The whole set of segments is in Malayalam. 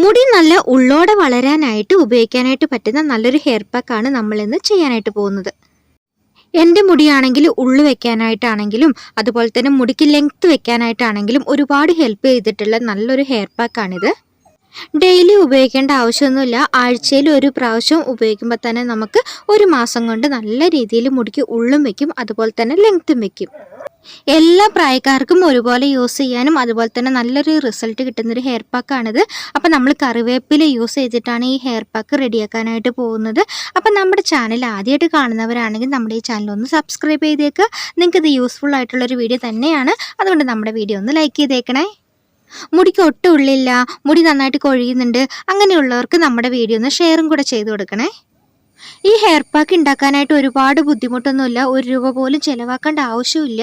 മുടി നല്ല ഉള്ളോടെ വളരാനായിട്ട് ഉപയോഗിക്കാനായിട്ട് പറ്റുന്ന നല്ലൊരു ഹെയർ പാക്കാണ് നമ്മളിന്ന് ചെയ്യാനായിട്ട് പോകുന്നത്. എൻ്റെ മുടിയാണെങ്കിൽ ഉള്ളു വെക്കാനായിട്ടാണെങ്കിലും അതുപോലെ തന്നെ മുടിക്ക് ലെങ്ത്ത് വെക്കാനായിട്ടാണെങ്കിലും ഒരുപാട് ഹെൽപ്പ് ചെയ്തിട്ടുള്ള നല്ലൊരു ഹെയർ പാക്കാണിത്. ഡെയിലി ഉപയോഗിക്കേണ്ട ആവശ്യമൊന്നുമില്ല. ആഴ്ചയിൽ ഒരു പ്രാവശ്യം ഉപയോഗിക്കുമ്പോൾ തന്നെ നമുക്ക് ഒരു മാസം കൊണ്ട് നല്ല രീതിയിൽ മുടിക്ക് ഉള്ളും വെക്കും, അതുപോലെ തന്നെ ലെങ്ത്തും വെക്കും. എല്ലാ പ്രായക്കാർക്കും ഒരുപോലെ യൂസ് ചെയ്യാനും അതുപോലെ തന്നെ നല്ലൊരു റിസൾട്ട് കിട്ടുന്നൊരു ഹെയർ പാക്കാണിത്. അപ്പം നമ്മൾ കറിവേപ്പില യൂസ് ചെയ്തിട്ടാണ് ഈ ഹെയർ പാക്ക് റെഡിയാക്കാനായിട്ട് പോകുന്നത്. അപ്പം നമ്മുടെ ചാനൽ ആദ്യമായിട്ട് കാണുന്നവരാണെങ്കിൽ നമ്മുടെ ഈ ചാനൽ ഒന്ന് സബ്സ്ക്രൈബ് ചെയ്തേക്കുക. നിങ്ങൾക്കിത് യൂസ്ഫുൾ ആയിട്ടുള്ളൊരു വീഡിയോ തന്നെയാണ്, അതുകൊണ്ട് നമ്മുടെ വീഡിയോ ഒന്ന് ലൈക്ക് ചെയ്തേക്കണേ. മുടിക്ക് ഒട്ടും ഉള്ളില്ല, മുടി നന്നായിട്ട് കൊഴിയുന്നുണ്ട്, അങ്ങനെയുള്ളവർക്ക് നമ്മുടെ വീഡിയോ ഒന്ന് ഷെയറും കൂടെ ചെയ്ത് കൊടുക്കണേ. ഈ ഹെയർ പാക്ക് ഉണ്ടാക്കാനായിട്ട് ഒരുപാട് ബുദ്ധിമുട്ടൊന്നുമില്ല, ₹1 പോലും ചിലവാക്കേണ്ട ആവശ്യമില്ല.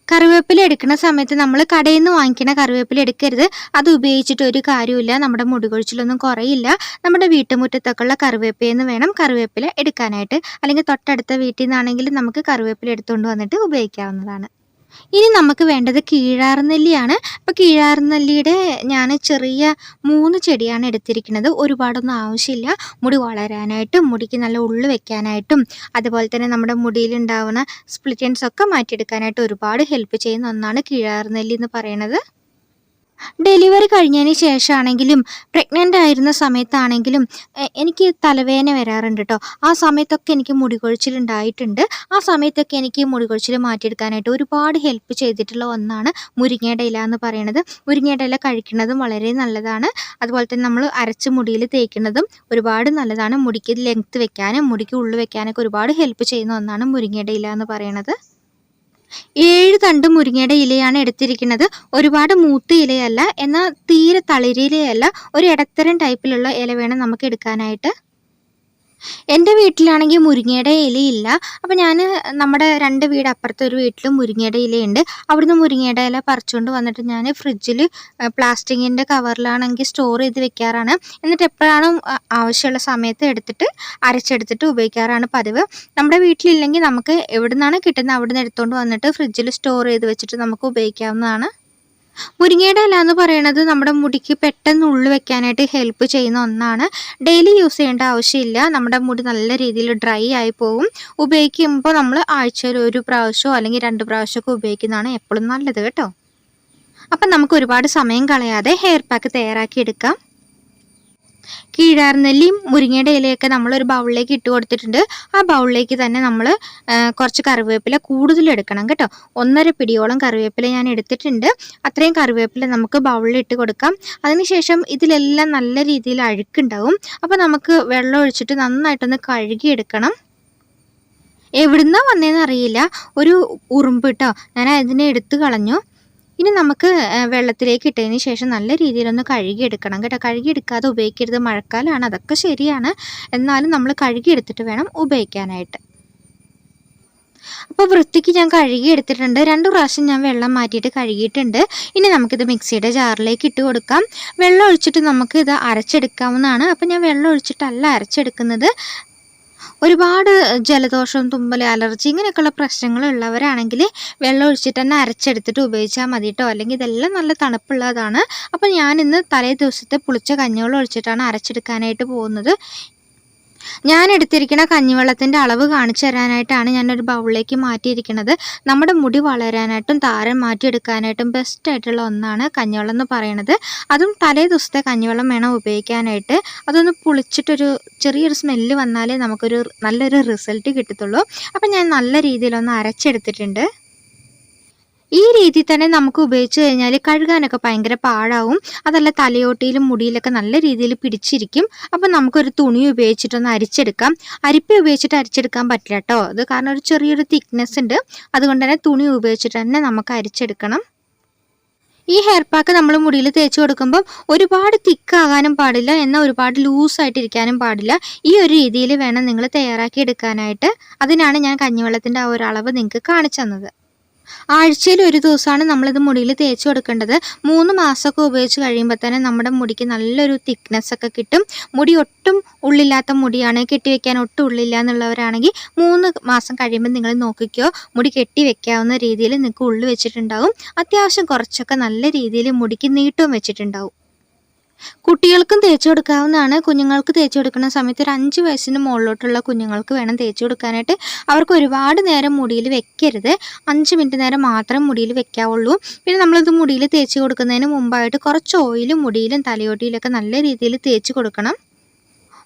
കറിവേപ്പില എടുക്കുന്ന സമയത്ത് നമ്മൾ കടയിൽ നിന്ന് വാങ്ങിക്കുന്ന കറിവേപ്പില എടുക്കരുത്. അത് ഉപയോഗിച്ചിട്ട് ഒരു കാര്യമില്ല, നമ്മുടെ മുടി കൊഴിച്ചിലൊന്നും കുറയില്ല. നമ്മുടെ വീട്ടുമുറ്റത്തൊക്കെയുള്ള കറിവേപ്പിലയിൽ നിന്ന് വേണം കറിവേപ്പില എടുക്കാനായിട്ട്, അല്ലെങ്കിൽ തൊട്ടടുത്ത വീട്ടിൽ നിന്നാണെങ്കിൽ നമുക്ക് കറിവേപ്പില എടുത്തുകൊണ്ട് വന്നിട്ട് ഉപയോഗിക്കാവുന്നതാണ്. ഇനി നമുക്ക് വേണ്ടത് കീഴാർനെല്ലിയാണ്. അപ്പോൾ കീഴാർനെല്ലിയുടെ ഞാൻ ചെറിയ 3 ചെടിയാണ് എടുത്തിരിക്കുന്നത്. ഒരുപാടൊന്നും ആവശ്യമില്ല. മുടി വളരാനായിട്ടും മുടിക്ക് നല്ല ഉള്ളു വെക്കാനായിട്ടും അതുപോലെ തന്നെ നമ്മുടെ മുടിയിലുണ്ടാവുന്ന സ്പ്ലിറ്റ് എൻഡ്സ് ഒക്കെ മാറ്റിയെടുക്കാനായിട്ട് ഒരുപാട് ഹെൽപ്പ് ചെയ്യുന്ന ഒന്നാണ് കീഴാർനെല്ലി എന്ന് പറയുന്നത്. ഡെലിവറി കഴിഞ്ഞതിന് ശേഷമാണെങ്കിലും പ്രഗ്നൻ്റ് ആയിരുന്ന സമയത്താണെങ്കിലും എനിക്ക് തലവേദന വരാറുണ്ട് കേട്ടോ. ആ സമയത്തൊക്കെ എനിക്ക് മുടി കൊഴിച്ചിലുണ്ടായിട്ടുണ്ട്. ആ സമയത്തൊക്കെ എനിക്ക് മുടി കൊഴിച്ചിൽ മാറ്റിയെടുക്കാനായിട്ട് ഒരുപാട് ഹെൽപ്പ് ചെയ്തിട്ടുള്ള ഒന്നാണ് മുരിങ്ങയുടെ ഇല എന്ന് പറയുന്നത്. മുരിങ്ങയുടെ ഇല കഴിക്കുന്നതും വളരെ നല്ലതാണ്. അതുപോലെ തന്നെ നമ്മൾ അരച്ച് മുടിയിൽ തേക്കുന്നതും ഒരുപാട് നല്ലതാണ്. മുടിക്ക് ലെങ്ത്ത് വെക്കാനും മുടിക്ക് ഉള്ളു വെക്കാനൊക്കെ ഒരുപാട് ഹെൽപ്പ് ചെയ്യുന്ന ഒന്നാണ് മുരിങ്ങയുടെ ഇല എന്ന് പറയുന്നത്. 7 തണ്ട് മുരിങ്ങയുടെ ഇലയാണ് എടുത്തിരിക്കുന്നത്. ഒരുപാട് മൂത്ത ഇലയല്ല, എന്നാൽ തീരെ തളിരിലയല്ല, ഒരു ഇടത്തരം ടൈപ്പിലുള്ള ഇല വേണം നമുക്ക് എടുക്കാനായിട്ട്. എൻ്റെ വീട്ടിലാണെങ്കിൽ മുരിങ്ങയുടെ ഇലയില്ല. അപ്പോൾ ഞാൻ നമ്മുടെ 2 വീട് അപ്പുറത്തെ ഒരു വീട്ടിലും മുരിങ്ങയുടെ ഇലയുണ്ട്. അവിടുന്ന് മുരിങ്ങയുടെ ഇല പറിച്ചുകൊണ്ട് വന്നിട്ട് ഞാൻ ഫ്രിഡ്ജിൽ പ്ലാസ്റ്റിക്കിൻ്റെ കവറിലാണെങ്കിൽ സ്റ്റോർ ചെയ്ത് വെക്കാറാണ്. എന്നിട്ട് എപ്പോഴാണ് ആവശ്യമുള്ള സമയത്ത് എടുത്തിട്ട് അരച്ചെടുത്തിട്ട് ഉപയോഗിക്കാറാണ് പതിവ്. നമ്മുടെ വീട്ടിലില്ലെങ്കിൽ നമുക്ക് എവിടെ നിന്നാണ് കിട്ടുന്നത് അവിടെ നിന്ന് എടുത്തുകൊണ്ട് വന്നിട്ട് ഫ്രിഡ്ജിൽ സ്റ്റോർ ചെയ്ത് വെച്ചിട്ട് നമുക്ക് ഉപയോഗിക്കാവുന്നതാണ്. മുരിങ്ങയുടെ ഇല എന്ന് പറയുന്നത് നമ്മുടെ മുടിക്ക് പെട്ടെന്ന് ഉള്ളു വെക്കാനായിട്ട് ഹെൽപ്പ് ചെയ്യുന്ന ഒന്നാണ്. ഡെയിലി യൂസ് ചെയ്യേണ്ട ആവശ്യമില്ല. നമ്മുടെ മുടി നല്ല രീതിയിൽ ഡ്രൈ ആയി പോകും. ഉപയോഗിക്കുമ്പോൾ നമ്മൾ ആഴ്ചയിൽ 1 പ്രാവശ്യമോ അല്ലെങ്കിൽ 2 പ്രാവശ്യമൊക്കെ ഉപയോഗിക്കുന്നതാണ് എപ്പോഴും നല്ലത് കേട്ടോ. അപ്പം നമുക്ക് ഒരുപാട് സമയം കളയാതെ ഹെയർ പാക്ക് തയ്യാറാക്കി എടുക്കാം. കീഴാർനെല്ലിയും മുരിങ്ങയുടെ ഇലയൊക്കെ നമ്മളൊരു ബൗളിലേക്ക് ഇട്ട് കൊടുത്തിട്ടുണ്ട്. ആ ബൗളിലേക്ക് തന്നെ നമ്മൾ കുറച്ച് കറിവേപ്പില കൂടുതൽ എടുക്കണം കേട്ടോ. 1.5 പിടിയോളം കറിവേപ്പില ഞാൻ എടുത്തിട്ടുണ്ട്. അത്രയും കറിവേപ്പില നമുക്ക് ബൗളിൽ ഇട്ട് കൊടുക്കാം. അതിനുശേഷം ഇതിലെല്ലാം നല്ല രീതിയിൽ അഴുക്കുണ്ടാവും. അപ്പോൾ നമുക്ക് വെള്ളം ഒഴിച്ചിട്ട് നന്നായിട്ടൊന്ന് കഴുകിയെടുക്കണം. എവിടുന്നാ വന്നതെന്ന് അറിയില്ല, ഒരു ഉറുമ്പ് കേട്ടോ. ഞാൻ അതിനെ എടുത്ത് കളഞ്ഞു. ഇനി നമുക്ക് വെള്ളത്തിലേക്ക് ഇട്ടതിന് ശേഷം നല്ല രീതിയിലൊന്ന് കഴുകിയെടുക്കണം കേട്ടോ. കഴുകിയെടുക്കാതെ ഉപയോഗിക്കരുത്. മഴക്കാലമാണ്, അതൊക്കെ ശരിയാണ്, എന്നാലും നമ്മൾ കഴുകിയെടുത്തിട്ട് വേണം ഉപയോഗിക്കാനായിട്ട്. അപ്പോൾ വൃത്തിക്ക് ഞാൻ കഴുകിയെടുത്തിട്ടുണ്ട്. 2 പ്രാവശ്യം ഞാൻ വെള്ളം മാറ്റിയിട്ട് കഴുകിയിട്ടുണ്ട്. ഇനി നമുക്കിത് മിക്സിയുടെ ജാറിലേക്ക് ഇട്ട് കൊടുക്കാം. വെള്ളം ഒഴിച്ചിട്ട് നമുക്കിത് അരച്ചെടുക്കാവുന്നതാണ്. അപ്പോൾ ഞാൻ വെള്ളം ഒഴിച്ചിട്ടല്ല അരച്ചെടുക്കുന്നത്. ഒരുപാട് ജലദോഷം, തുമ്മൽ, അലർജി ഇങ്ങനെയൊക്കെയുള്ള പ്രശ്നങ്ങളുള്ളവരാണെങ്കിൽ വെള്ളം ഒഴിച്ചിട്ട് തന്നെ അരച്ചെടുത്തിട്ട് ഉപയോഗിച്ചാൽ മതി കേട്ടോ. അല്ലെങ്കിൽ ഇതെല്ലാം നല്ല തണുപ്പുള്ളതാണ്. അപ്പോൾ ഞാനിന്ന് തലേ ദിവസത്തെ പുളിച്ച കഞ്ഞിവെള്ളം ഒഴിച്ചിട്ടാണ് അരച്ചെടുക്കാനായിട്ട് പോകുന്നത്. ഞാൻ എടുത്തിരിക്കുന്ന കഞ്ഞിവെള്ളത്തിൻ്റെ അളവ് കാണിച്ചു തരാനായിട്ടാണ് ഞാനൊരു ബൗളിലേക്ക് മാറ്റിയിരിക്കുന്നത്. നമ്മുടെ മുടി വളരാനായിട്ടും താരൻ മാറ്റിയെടുക്കാനായിട്ടും ബെസ്റ്റായിട്ടുള്ള ഒന്നാണ് കഞ്ഞിവെള്ളം എന്ന് പറയുന്നത്. അതും തലേ ദിവസത്തെ കഞ്ഞിവെള്ളം വേണം ഉപയോഗിക്കാനായിട്ട്. അതൊന്ന് പുളിച്ചിട്ടൊരു ചെറിയൊരു സ്മെല്ല് വന്നാലേ നമുക്കൊരു നല്ലൊരു റിസൾട്ട് കിട്ടത്തുള്ളൂ. അപ്പം ഞാൻ നല്ല രീതിയിലൊന്ന് അരച്ചെടുത്തിട്ടുണ്ട്. ഈ രീതിയിൽ തന്നെ നമുക്ക് ഉപയോഗിച്ച് കഴിഞ്ഞാൽ കഴുകാനൊക്കെ ഭയങ്കര പാടാവും. അതല്ല തലയോട്ടിയിലും മുടിയിലൊക്കെ നല്ല രീതിയിൽ പിടിച്ചിരിക്കും. അപ്പം നമുക്കൊരു തുണി ഉപയോഗിച്ചിട്ടൊന്ന് അരിച്ചെടുക്കാം. അരിപ്പ ഉപയോഗിച്ചിട്ട് അരിച്ചെടുക്കാൻ പറ്റില്ല കേട്ടോ. അത് കാരണം ഒരു ചെറിയൊരു തിക്നെസ് ഉണ്ട്. അതുകൊണ്ട് തന്നെ തുണി ഉപയോഗിച്ചിട്ട് തന്നെ നമുക്ക് അരിച്ചെടുക്കണം. ഈ ഹെയർ പാക്ക് നമ്മൾ മുടിയിൽ തേച്ച് കൊടുക്കുമ്പം ഒരുപാട് തിക്കാകാനും പാടില്ല, എന്നാൽ ഒരുപാട് ലൂസായിട്ടിരിക്കാനും പാടില്ല. ഈ ഒരു രീതിയിൽ വേണം നിങ്ങൾ തയ്യാറാക്കി എടുക്കാനായിട്ട്. അതിനാണ് ഞാൻ കഞ്ഞിവെള്ളത്തിൻ്റെ ആ ഒരു അളവ് നിങ്ങൾക്ക് കാണിച്ചു തന്നത്. ആഴ്ചയിൽ 1 ദിവസമാണ് നമ്മളിത് മുടിയിൽ തേച്ച് കൊടുക്കേണ്ടത്. 3 മാസമൊക്കെ ഉപയോഗിച്ച് കഴിയുമ്പോൾ തന്നെ നമ്മുടെ മുടിക്ക് നല്ലൊരു തിക്നെസ് ഒക്കെ കിട്ടും. മുടി ഒട്ടും ഉള്ളില്ലാത്ത മുടിയാണ്, കെട്ടിവെക്കാൻ ഒട്ടും ഉള്ളില്ല എന്നുള്ളവരാണെങ്കിൽ 3 മാസം കഴിയുമ്പോൾ നിങ്ങൾ നോക്കിക്കോ, മുടി കെട്ടി വെക്കാവുന്ന രീതിയിൽ നിങ്ങൾക്ക് ഉള്ളു വെച്ചിട്ടുണ്ടാവും. അത്യാവശ്യം കുറച്ചൊക്കെ നല്ല രീതിയിൽ മുടിക്ക് നീട്ടവും വെച്ചിട്ടുണ്ടാവും. കുട്ടികൾക്കും തേച്ച് കൊടുക്കാവുന്നതാണ്. കുഞ്ഞുങ്ങൾക്ക് തേച്ച് കൊടുക്കുന്ന സമയത്ത് ഒരു 5 വയസ്സിന് മുകളിലോട്ടുള്ള കുഞ്ഞുങ്ങൾക്ക് വേണം തേച്ച് കൊടുക്കാനായിട്ട്. അവർക്ക് ഒരുപാട് നേരം മുടിയിൽ വെക്കരുത്. 5 മിനിറ്റ് നേരം മാത്രം മുടിയിൽ വെക്കാവുള്ളൂ. പിന്നെ നമ്മളിത് മുടിയിൽ തേച്ച് കൊടുക്കുന്നതിന് മുമ്പായിട്ട് കുറച്ച് ഓയിലും മുടിയിലും തലയോട്ടിയിലൊക്കെ നല്ല രീതിയിൽ തേച്ച് കൊടുക്കണം.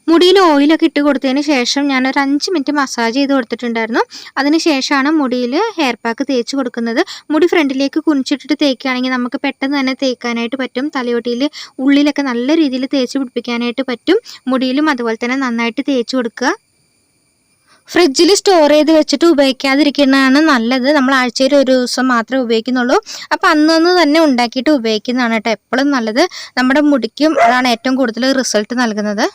മുടിയിൽ ഓയിലൊക്കെ ഇട്ട് കൊടുത്തതിന് ശേഷം ഞാനൊരു 5 മിനിറ്റ് മസാജ് ചെയ്ത് കൊടുത്തിട്ടുണ്ടായിരുന്നു. അതിന് ശേഷമാണ് മുടിയിൽ ഹെയർ പാക്ക് തേച്ച് കൊടുക്കുന്നത്. മുടി ഫ്രണ്ടിലേക്ക് കുനിച്ചിട്ടിട്ട് തേക്കുകയാണെങ്കിൽ നമുക്ക് പെട്ടെന്ന് തന്നെ തേക്കാനായിട്ട് പറ്റും. തലയോട്ടിയിൽ ഉള്ളിലൊക്കെ നല്ല രീതിയിൽ തേച്ച് പിടിപ്പിക്കാനായിട്ട് പറ്റും. മുടിയിലും അതുപോലെ തന്നെ നന്നായിട്ട് തേച്ച് കൊടുക്കുക. ഫ്രിഡ്ജിൽ സ്റ്റോർ ചെയ്ത് വെച്ചിട്ട് ഉപയോഗിക്കാതിരിക്കുന്നതാണ് നല്ലത്. നമ്മൾ ആഴ്ചയിൽ ഒരു ദിവസം മാത്രമേ ഉപയോഗിക്കുന്നുള്ളൂ. അപ്പോൾ അന്നന്ന് തന്നെ ഉണ്ടാക്കിയിട്ട് ഉപയോഗിക്കുന്നതാണ് കേട്ടോ എപ്പോഴും നല്ലത്. നമ്മുടെ മുടിക്കും അതാണ് ഏറ്റവും കൂടുതൽ റിസൾട്ട് നൽകുന്നത്.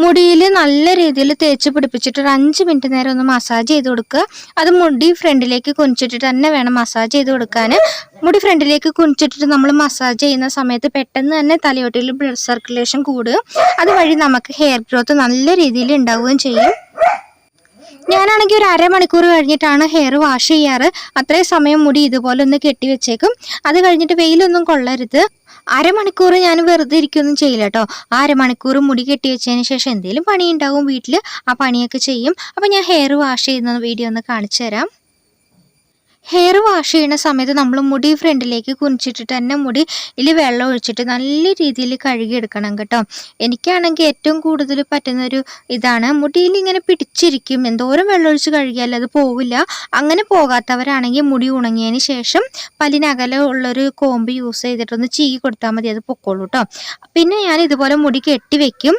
മുടിയിൽ നല്ല രീതിയിൽ തേച്ച് പിടിപ്പിച്ചിട്ട് ഒരു 5 മിനിറ്റ് നേരം ഒന്ന് മസാജ് ചെയ്ത് കൊടുക്കുക. അത് മുടി ഫ്രണ്ടിലേക്ക് കുനിച്ചിട്ടിട്ട് തന്നെ വേണം മസാജ് ചെയ്ത് കൊടുക്കാൻ. മുടി ഫ്രണ്ടിലേക്ക് കുനിച്ചിട്ടിട്ട് നമ്മൾ മസാജ് ചെയ്യുന്ന സമയത്ത് പെട്ടെന്ന് തന്നെ തലയോട്ടിയിൽ ബ്ലഡ് സർക്കുലേഷൻ കൂടുക. അതുവഴി നമുക്ക് ഹെയർ ഗ്രോത്ത് നല്ല രീതിയിൽ ഉണ്ടാവുകയും ചെയ്യും. ഞാനാണെങ്കിൽ ഒരു അരമണിക്കൂർ കഴിഞ്ഞിട്ടാണ് ഹെയർ വാഷ് ചെയ്യാറ്. അത്രയും സമയം മുടി ഇതുപോലെ ഒന്ന് കെട്ടി വെച്ചേക്കും. അത് കഴിഞ്ഞിട്ട് വെയിലൊന്നും കൊള്ളരുത്. അരമണിക്കൂർ ഞാൻ വെറുതെ ഇരിക്കുകയൊന്നും ചെയ്യില്ല കേട്ടോ. ആ അരമണിക്കൂർ മുടി കെട്ടി വെച്ചതിന് ശേഷം എന്തെങ്കിലും പണി ഉണ്ടാവും വീട്ടിൽ, ആ പണിയൊക്കെ ചെയ്യും. അപ്പോൾ ഞാൻ ഹെയർ വാഷ് ചെയ്യുന്ന വീഡിയോ ഒന്ന് കാണിച്ചു തരാം. ഹെയർ വാഷ് ചെയ്യുന്ന സമയത്ത് നമ്മൾ മുടി ഫ്രണ്ടിലേക്ക് കുനിച്ചിട്ടിട്ട് തന്നെ മുടിയിൽ വെള്ളം ഒഴിച്ചിട്ട് നല്ല രീതിയിൽ കഴുകിയെടുക്കണം കേട്ടോ. എനിക്കാണെങ്കിൽ ഏറ്റവും കൂടുതൽ പറ്റുന്നൊരു ഇതാണ്. മുടിയിൽ ഇങ്ങനെ പിടിച്ചിരിക്കും. എന്തോരം വെള്ളം ഒഴിച്ച് കഴുകിയാലും അത് പോവില്ല. അങ്ങനെ പോകാത്തവരാണെങ്കിൽ മുടി ഉണങ്ങിയതിന് ശേഷം പല്ലിനകലെ ഉള്ളൊരു കോമ്പ് യൂസ് ചെയ്തിട്ടൊന്ന് ചീകി കൊടുത്താൽ മതി, അത് പൊക്കോളൂ കേട്ടോ. പിന്നെ ഞാൻ ഇതുപോലെ മുടി കെട്ടി വെക്കും.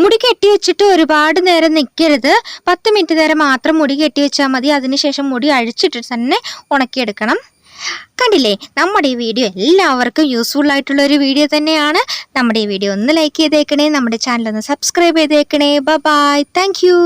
മുടി കെട്ടി വെച്ചിട്ട് ഒരുപാട് നേരം നിൽക്കരുത്. 10 മിനിറ്റ് നേരം മാത്രം മുടി കെട്ടി വെച്ചാൽ മതി. അതിനുശേഷം മുടി അഴിച്ചിട്ട് തന്നെ ഉണക്കിയെടുക്കണം. കണ്ടില്ലേ, നമ്മുടെ ഈ വീഡിയോ എല്ലാവർക്കും യൂസ്ഫുൾ ആയിട്ടുള്ള ഒരു വീഡിയോ തന്നെയാണ്. നമ്മുടെ ഈ വീഡിയോ ഒന്ന് ലൈക്ക് ചെയ്തേക്കണേ, നമ്മുടെ ചാനൽ ഒന്ന് സബ്സ്ക്രൈബ് ചെയ്തേക്കണേ. Bye, thank U.